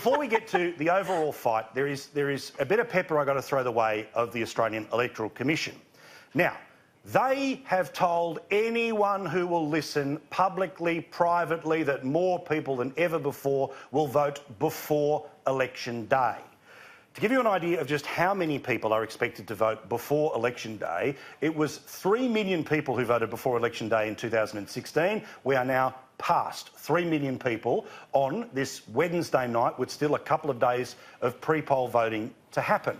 before we get to the overall fight, there is a bit of pepper I got to throw the way of the Australian Electoral Commission. Now, they have told anyone who will listen publicly, privately, that more people than ever before will vote before election day. To give you an idea of just how many people are expected to vote before election day, it was 3 million people who voted before election day in 2016. We are now past 3 million people on this Wednesday night, with still a couple of days of pre-poll voting to happen.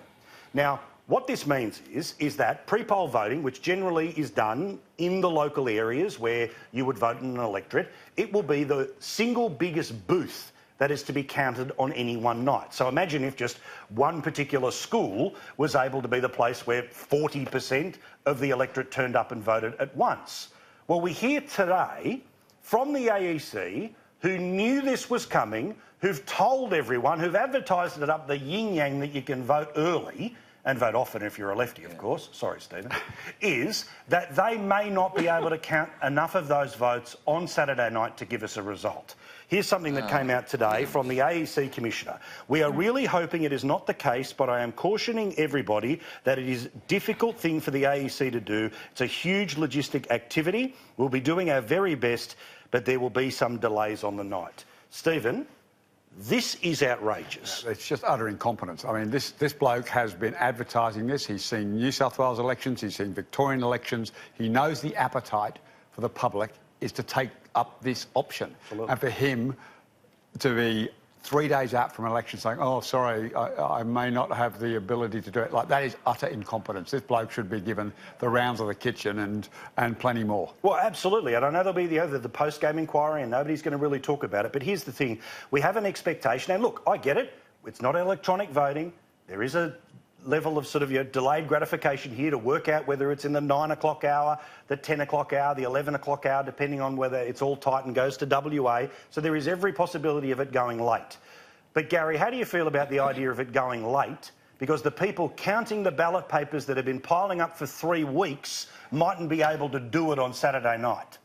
Now, what this means is that pre-poll voting, which generally is done in the local areas where you would vote in an electorate, it will be the single biggest booth that is to be counted on any one night. So imagine if just one particular school was able to be the place where 40% of the electorate turned up and voted at once. Well, we hear today from the AEC, who knew this was coming, who've told everyone, who've advertised it up the yin-yang that you can vote early, and vote often if you're a lefty, of course, sorry, Stephen, is that they may not be able to count enough of those votes on Saturday night to give us a result. Here's something that came out today from the AEC Commissioner. We are really hoping it is not the case, but I am cautioning everybody that it is a difficult thing for the AEC to do. It's a huge logistic activity. We'll be doing our very best, but there will be some delays on the night. Stephen, this is outrageous. It's just utter incompetence. I mean, this bloke has been advertising this. He's seen New South Wales elections. He's seen Victorian elections. He knows the appetite for the public is to take up this option. Absolutely. And for him to be 3 days out from an election saying, oh, sorry, I may not have the ability to do it, like, that is utter incompetence. This bloke should be given the rounds of the kitchen and plenty more. Well, absolutely. And I know there'll be the post-game inquiry and nobody's going to really talk about it. But here's the thing. We have an expectation. And look, I get it. It's not electronic voting. There is a level of sort of delayed gratification here to work out whether it's in the 9 o'clock hour, the 10 o'clock hour, the 11 o'clock hour, depending on whether it's all tight and goes to WA. So there is every possibility of it going late. But Gary, how do you feel about the idea of it going late? Because the people counting the ballot papers that have been piling up for 3 weeks mightn't be able to do it on Saturday night.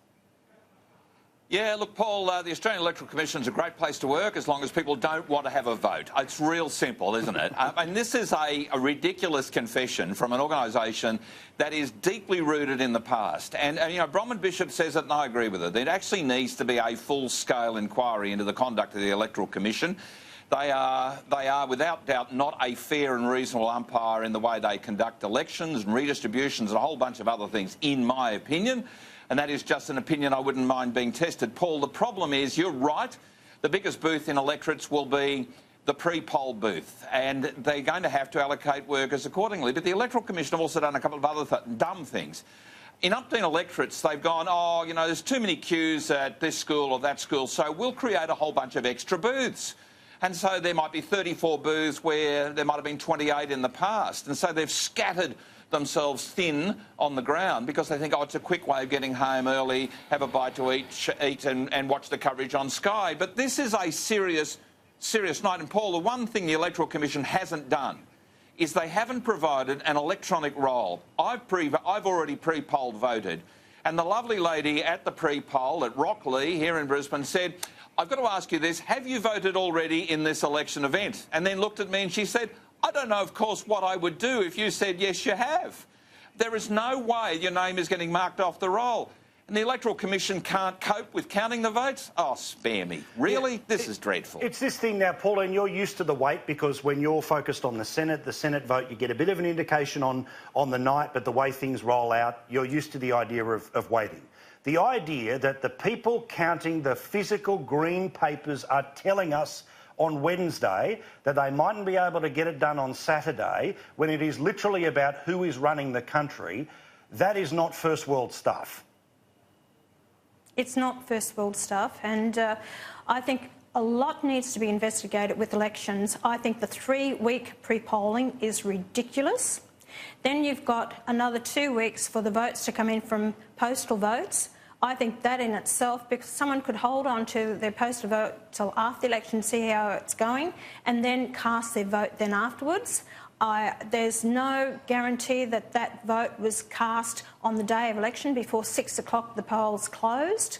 Yeah, look, Paul, the Australian Electoral Commission is a great place to work as long as people don't want to have a vote. It's real simple, isn't it? And this is a ridiculous confession from an organisation that is deeply rooted in the past. And you know, Bronwyn Bishop says it, and I agree with it. There actually needs to be a full-scale inquiry into the conduct of the Electoral Commission. They are, without doubt, not a fair and reasonable umpire in the way they conduct elections and redistributions and a whole bunch of other things, in my opinion. And that is just an opinion I wouldn't mind being tested. Paul, the problem is, you're right, the biggest booth in electorates will be the pre-poll booth, and they're going to have to allocate workers accordingly. But the Electoral Commission have also done a couple of other dumb things. In Upton electorates, they've gone, oh, you know, there's too many queues at this school or that school, so we'll create a whole bunch of extra booths. And so there might be 34 booths where there might have been 28 in the past. And so they've scattered themselves thin on the ground because they think, oh, it's a quick way of getting home early, have a bite to eat and watch the coverage on Sky. But this is a serious night. And, Paul, the one thing the Electoral Commission hasn't done is they haven't provided an electronic roll. I've already pre-polled voted. And the lovely lady at the pre-poll at Rockley here in Brisbane said, I've got to ask you this, have you voted already in this election event? And then looked at me and she said, I don't know, of course, what I would do if you said, yes, you have. There is no way your name is getting marked off the roll. And the Electoral Commission can't cope with counting the votes? Oh, spare me. Really? Yeah, this is dreadful. It's this thing now, Pauline, you're used to the wait because when you're focused on the Senate vote, you get a bit of an indication on the night, but the way things roll out, you're used to the idea of waiting. The idea that the people counting the physical green papers are telling us on Wednesday that they mightn't be able to get it done on Saturday when it is literally about who is running the country, that is not first world stuff. It's not first world stuff, and I think a lot needs to be investigated with elections. I think the 3-week pre-polling is ridiculous. Then you've got another 2 weeks for the votes to come in from postal votes. I think that in itself, because someone could hold on to their postal vote till after the election, see how it's going, and then cast their vote then afterwards. There's no guarantee that that vote was cast on the day of election before 6 o'clock the polls closed.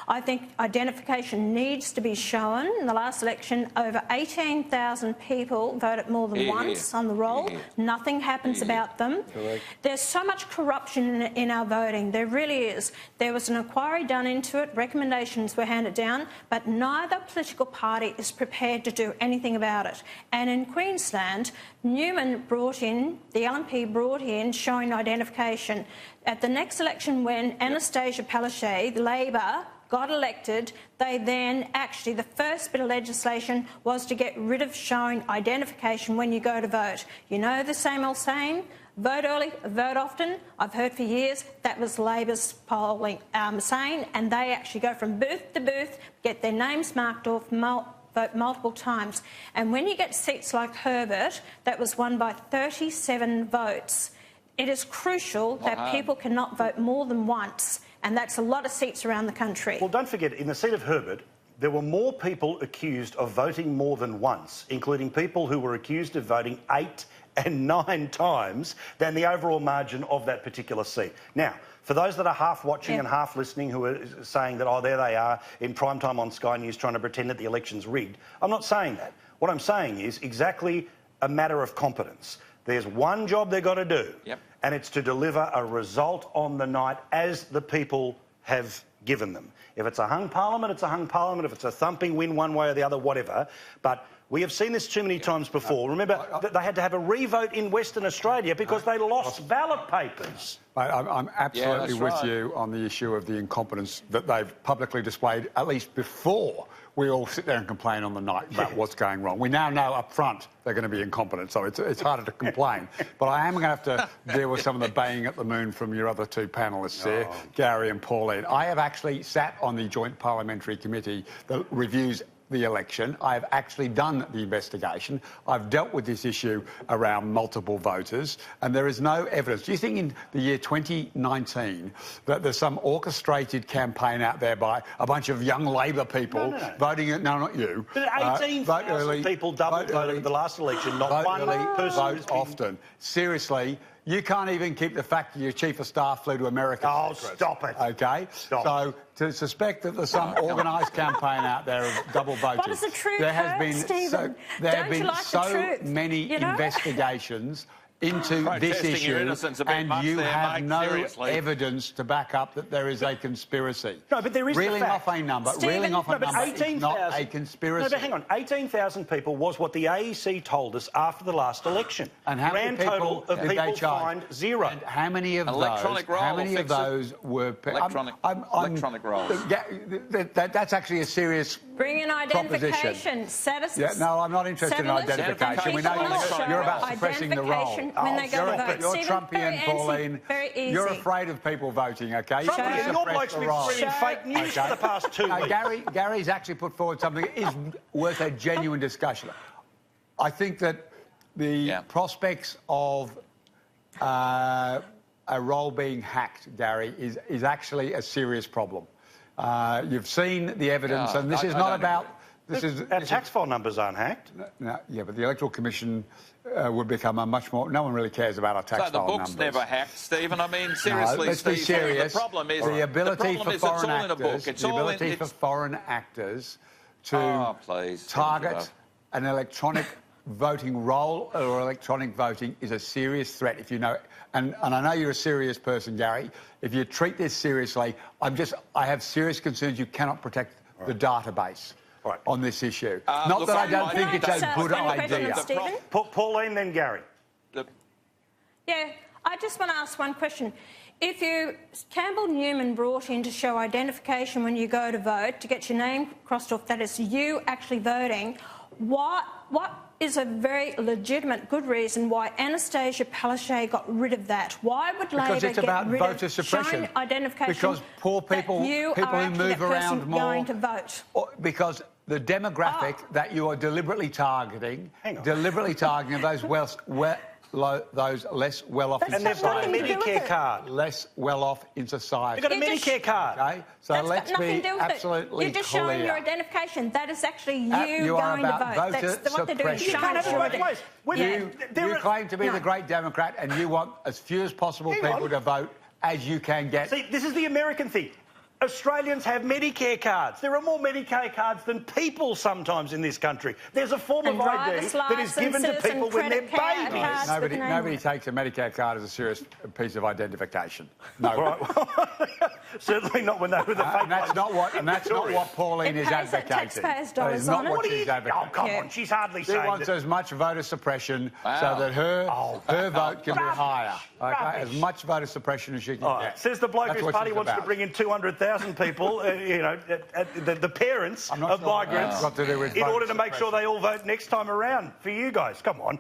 I think identification needs to be shown. In the last election, over 18,000 people voted more than once on the roll. Nothing happens about them. Correct. There's so much corruption in our voting. There really is. There was an inquiry done into it, recommendations were handed down, but neither political party is prepared to do anything about it. And in Queensland, Newman brought in, the LNP brought in showing identification. At the next election, when Anastasia Palaszczuk, the Labor, got elected, they then actually, the first bit of legislation was to get rid of showing identification when you go to vote. You know the same old saying, vote early, vote often. I've heard for years that was Labor's polling saying, and they actually go from booth to booth, get their names marked off, vote multiple times. And when you get seats like Herbert, that was won by 37 votes. It is crucial that people cannot vote more than once, and that's a lot of seats around the country. Well, don't forget, in the seat of Herbert, there were more people accused of voting more than once, including people who were accused of voting 8 and 9 times than the overall margin of that particular seat. Now, for those that are half watching and half listening who are saying that, oh, there they are in prime time on Sky News trying to pretend that the election's rigged, I'm not saying that. What I'm saying is exactly a matter of competence. There's one job they've got to do, and it's to deliver a result on the night as the people have given them. If it's a hung parliament, it's a hung parliament. If it's a thumping win one way or the other, whatever. But we have seen this too many times before. Remember that they had to have a revote in Western Australia because they lost ballot papers. I'm absolutely with you on the issue of the incompetence that they've publicly displayed, at least before we all sit there and complain on the night about what's going wrong. We now know up front they're going to be incompetent, so it's harder to complain. But I am going to have to deal with some of the banging at the moon from your other two panellists here, Gary and Pauline. I have actually sat on the Joint Parliamentary Committee that reviews the election. I have actually done the investigation. I've dealt with this issue around multiple voters, and there is no evidence. Do you think in the year 2019 that there's some orchestrated campaign out there by a bunch of young Labor people voting at... No, not you. But 18,000 people double voted in the last election, not one person. Vote often. Seriously, you can't even keep the fact that your chief of staff flew to America. Oh, stop it. OK? So to suspect that there's some organised campaign out there of double voting. What is the truth, there has been Stephen? There have been so many investigations into this issue, and you have no evidence to back up that there is a conspiracy. No, but there is reeling the fact. off a number. Reeling off a number is not a conspiracy. No, but hang on. 18,000 people was what the AEC told us after the last election. And how many total of people fined 0. And how many of electronic those? roll, How many of those were electronic rolls? That's actually a serious. Bring in identification. Yeah, no, I'm not interested in identification. We know you're about suppressing the roll. When they go to vote. You're Trumpian, Pauline. Very easy. You're afraid of people voting, OK? Trumpian, your bloke's been spreading fake news for the past 2 weeks. Gary's actually put forward something that is worth a genuine discussion. I think that the prospects of a roll being hacked, Gary, is actually a serious problem. You've seen the evidence, and this is not about... Our tax file numbers aren't hacked. No, yeah, but the Electoral Commission would become a much more... No one really cares about our tax file numbers. So the book's never hacked, Stephen. I mean, seriously, no, let's be serious. The problem is the ability for foreign actors, foreign actors to target an electronic voting roll or electronic voting is a serious threat. If you know, and I know you're a serious person, Gary. If you treat this seriously, I have serious concerns. You cannot protect the database. On this issue. Not that I don't think it's a good idea. Pauline, then Gary. Yeah, I just want to ask one question. If Campbell Newman brought in to show identification when you go to vote, to get your name crossed off, that is you actually voting, what is a very legitimate, good reason why Anastasia Palaszczuk got rid of that? Why would Labor get rid of showing identification? Because poor people, people who move around more, going to vote. Because the demographic that you are deliberately targeting those those less well-off in society. And they've got a Medicare card. Less well-off in society. They've got a Medicare card. Okay? So let's be absolutely clear. You're just showing your identification. That is actually you going to vote. That's what they're doing. You can't have it both ways. You claim to be the great Democrat and you want as few as possible people to vote as you can get. See, this is the American thing. Australians have Medicare cards. There are more Medicare cards than people sometimes in this country. There's a form of ID that is given to people when they're babies. Nobody takes a Medicare card as a serious piece of identification. No. Right. Certainly not when they were the fake and that's not what Pauline is advocating. Taxpayers' That is dollars not on it. what she's advocating. Oh, come on, she's hardly saying She wants that. as much voter suppression so that her vote can be higher. Okay? As much voter suppression as she can get. Says the bloke That's whose what party she's wants to about. bring in 200,000 people, the parents of migrants, got to do with in order to voter make sure they all vote next time around for you guys. Come on.